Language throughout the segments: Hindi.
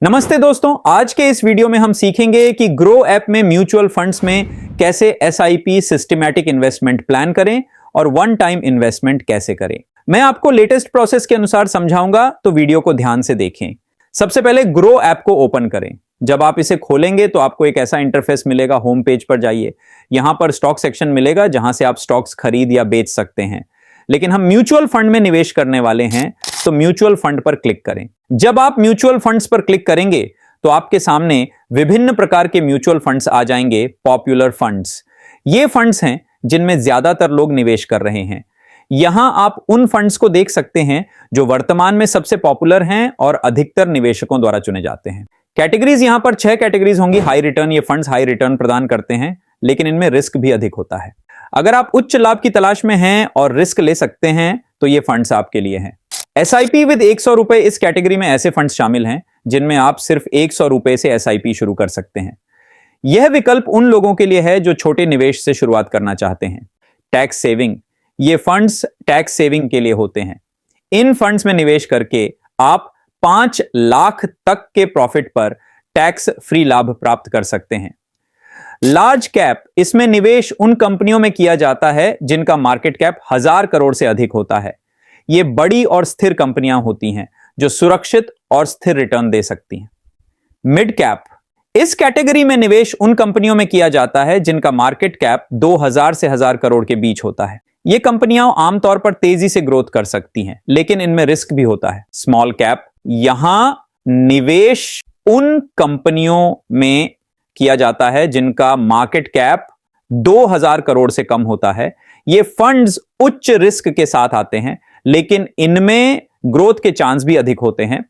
नमस्ते दोस्तों, आज के इस वीडियो में हम सीखेंगे कि ग्रो ऐप में म्यूचुअल फंड्स में कैसे एसआईपी सिस्टमैटिक इन्वेस्टमेंट प्लान करें और वन टाइम इन्वेस्टमेंट कैसे करें। मैं आपको लेटेस्ट प्रोसेस के अनुसार समझाऊंगा, तो वीडियो को ध्यान से देखें। सबसे पहले ग्रो ऐप को ओपन करें। जब आप इसे खोलेंगे तो आपको एक ऐसा इंटरफेस मिलेगा। होम पेज पर जाइए, यहां पर स्टॉक सेक्शन मिलेगा जहां से आप स्टॉक्स खरीद या बेच सकते हैं। लेकिन हम म्यूचुअल फंड में निवेश करने वाले हैं, तो म्यूचुअल फंड पर क्लिक करें। जब आप म्यूचुअल फंड्स पर क्लिक करेंगे तो आपके सामने विभिन्न प्रकार के म्यूचुअल फंड्स आ जाएंगे। पॉपुलर फंड्स, ये फंड्स हैं जिनमें ज्यादातर लोग निवेश कर रहे हैं। यहां आप उन फंड्स को देख सकते हैं जो वर्तमान में सबसे पॉपुलर हैं और अधिकतर निवेशकों द्वारा चुने जाते हैं। कैटेगरीज यहां पर 6 कैटेगरीज होंगी। हाई रिटर्न, ये फंड्स हाई रिटर्न प्रदान करते हैं, लेकिन इनमें रिस्क भी अधिक होता है। अगर आप उच्च लाभ की तलाश में हैं और रिस्क ले सकते हैं तो ये फंड्स आपके लिए हैं। एसआईपी विद 100 रुपए, इस कैटेगरी में ऐसे फंड्स शामिल हैं जिनमें आप सिर्फ 100 रुपए से एसआईपी शुरू कर सकते हैं। यह विकल्प उन लोगों के लिए है जो छोटे निवेश से शुरुआत करना चाहते हैं। टैक्स सेविंग, ये फंड्स टैक्स सेविंग के लिए होते हैं। इन फंड्स में निवेश करके आप 5 लाख तक के प्रॉफिट पर टैक्स फ्री लाभ प्राप्त कर सकते हैं। लार्ज कैप, इसमें निवेश उन कंपनियों में किया जाता है जिनका मार्केट कैप 1000 करोड़ से अधिक होता है। ये बड़ी और स्थिर कंपनियां होती हैं जो सुरक्षित और स्थिर रिटर्न दे सकती हैं। मिड कैप, इस कैटेगरी में निवेश उन कंपनियों में किया जाता है जिनका मार्केट कैप 2000 से 1000 करोड़ के बीच होता है। ये कंपनियां आमतौर पर तेजी से ग्रोथ कर सकती हैं, लेकिन इनमें रिस्क भी होता है। स्मॉल कैप, यहां निवेश उन कंपनियों में किया जाता है जिनका मार्केट कैप 2000 करोड़ से कम होता है। ये फंड्स उच्च रिस्क के साथ आते हैं, लेकिन इनमें ग्रोथ के चांस भी अधिक होते हैं।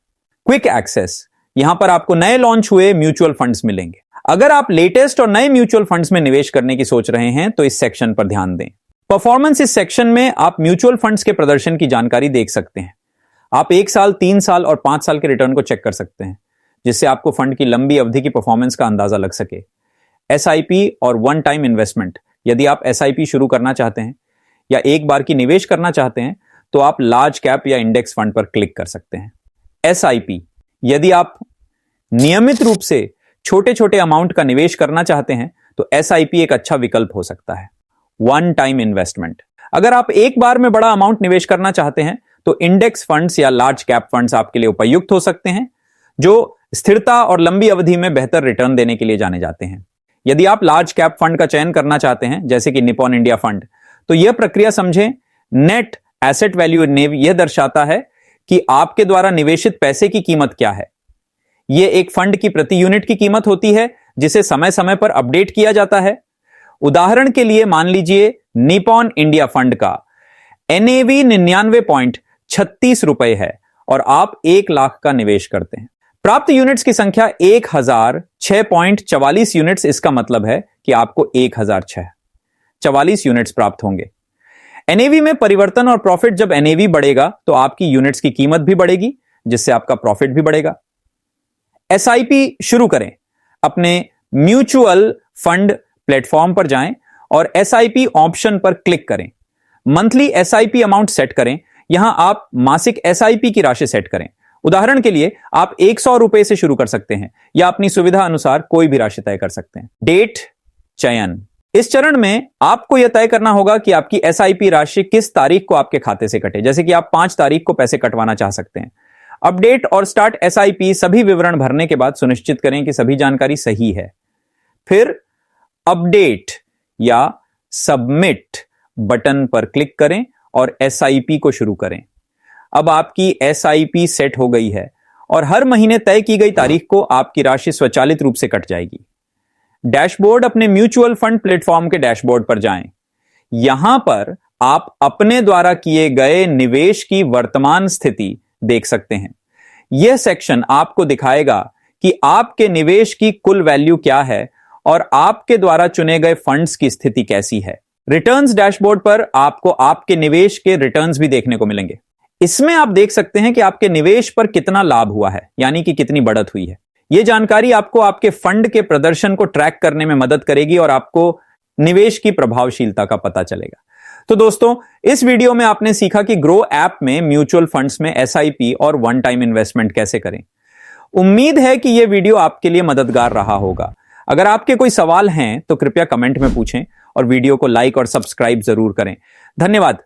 क्विक एक्सेस, यहां पर आपको नए लॉन्च हुए म्यूचुअल फंड्स मिलेंगे। अगर आप लेटेस्ट और नए म्यूचुअल फंड्स में निवेश करने की सोच रहे हैं तो इस सेक्शन पर ध्यान दें। परफॉर्मेंस, इस सेक्शन में आप म्यूचुअल फंड्स के प्रदर्शन की जानकारी देख सकते हैं। आप 1 साल, 3 साल और 5 साल के रिटर्न को चेक कर सकते हैं, जिससे आपको फंड की लंबी अवधि की परफॉर्मेंस का अंदाजा लग सके। एसआईपी और वन टाइम इन्वेस्टमेंट, यदि आप एसआईपी शुरू करना चाहते हैं या एक बार की निवेश करना चाहते हैं तो आप लार्ज कैप या इंडेक्स फंड पर क्लिक कर सकते हैं। एसआईपी, यदि आप नियमित रूप से छोटे छोटे अमाउंट का निवेश करना चाहते हैं तो एसआईपी एक अच्छा विकल्प हो सकता है। वन टाइम इन्वेस्टमेंट, अगर आप एक बार में बड़ा अमाउंट निवेश करना चाहते हैं तो इंडेक्स फंड्स या लार्ज कैप फंड्स आपके लिए उपयुक्त हो सकते हैं, जो स्थिरता और लंबी अवधि में बेहतर रिटर्न देने के लिए जाने जाते हैं। यदि आप लार्ज कैप फंड का चयन करना चाहते हैं, जैसे कि निप्पॉन इंडिया फंड, तो यह प्रक्रिया समझें। नेट एसेट वैल्यू नेव यह दर्शाता है कि आपके द्वारा निवेशित पैसे की कीमत क्या है। यह एक फंड की प्रति यूनिट की कीमत होती है जिसे समय समय पर अपडेट किया जाता है। उदाहरण के लिए मान लीजिए निप्पॉन इंडिया फंड का एनएवी 99.36 रुपए है और आप 1 लाख का निवेश करते हैं। प्राप्त यूनिट्स की संख्या 1006.44 यूनिट्स, इसका मतलब है कि आपको 1006 यूनिट्स प्राप्त होंगे। एनएवी में परिवर्तन और प्रॉफिट, जब एनएवी बढ़ेगा तो आपकी यूनिट्स की कीमत भी बढ़ेगी, जिससे आपका प्रॉफिट भी बढ़ेगा। एसआईपी शुरू करें। अपने म्यूचुअल फंड प्लेटफॉर्म पर जाएं और एसआईपी ऑप्शन पर क्लिक करें। मंथली एसआईपी अमाउंट सेट करें। यहां आप मासिक एसआईपी की राशि सेट करें। उदाहरण के लिए आप 100 रुपए से शुरू कर सकते हैं या अपनी सुविधा अनुसार कोई भी राशि तय कर सकते हैं। डेट चयन, इस चरण में आपको यह तय करना होगा कि आपकी एसआईपी राशि किस तारीख को आपके खाते से कटे। जैसे कि आप 5 तारीख को पैसे कटवाना चाह सकते हैं। अपडेट और स्टार्ट एसआईपी, सभी विवरण भरने के बाद सुनिश्चित करें कि सभी जानकारी सही है। फिर अपडेट या सबमिट बटन पर क्लिक करें और एसआईपी को शुरू करें। अब आपकी एसआईपी सेट हो गई है और हर महीने तय की गई तारीख को आपकी राशि स्वचालित रूप से कट जाएगी। डैशबोर्ड, अपने म्यूचुअल फंड प्लेटफॉर्म के डैशबोर्ड पर जाएं। यहां पर आप अपने द्वारा किए गए निवेश की वर्तमान स्थिति देख सकते हैं। यह सेक्शन आपको दिखाएगा कि आपके निवेश की कुल वैल्यू क्या है और आपके द्वारा चुने गए फंड्स की स्थिति कैसी है। रिटर्न्स डैशबोर्ड पर आपको आपके निवेश के रिटर्न्स भी देखने को मिलेंगे। इसमें आप देख सकते हैं कि आपके निवेश पर कितना लाभ हुआ है, यानी कि कितनी बढ़त हुई है। यह जानकारी आपको आपके फंड के प्रदर्शन को ट्रैक करने में मदद करेगी और आपको निवेश की प्रभावशीलता का पता चलेगा। तो दोस्तों, इस वीडियो में आपने सीखा कि ग्रो ऐप में म्यूचुअल फंड्स में एसआईपी और वन टाइम इन्वेस्टमेंट कैसे करें। उम्मीद है कि यह वीडियो आपके लिए मददगार रहा होगा। अगर आपके कोई सवाल हैं तो कृपया कमेंट में पूछें और वीडियो को लाइक और सब्सक्राइब जरूर करें। धन्यवाद।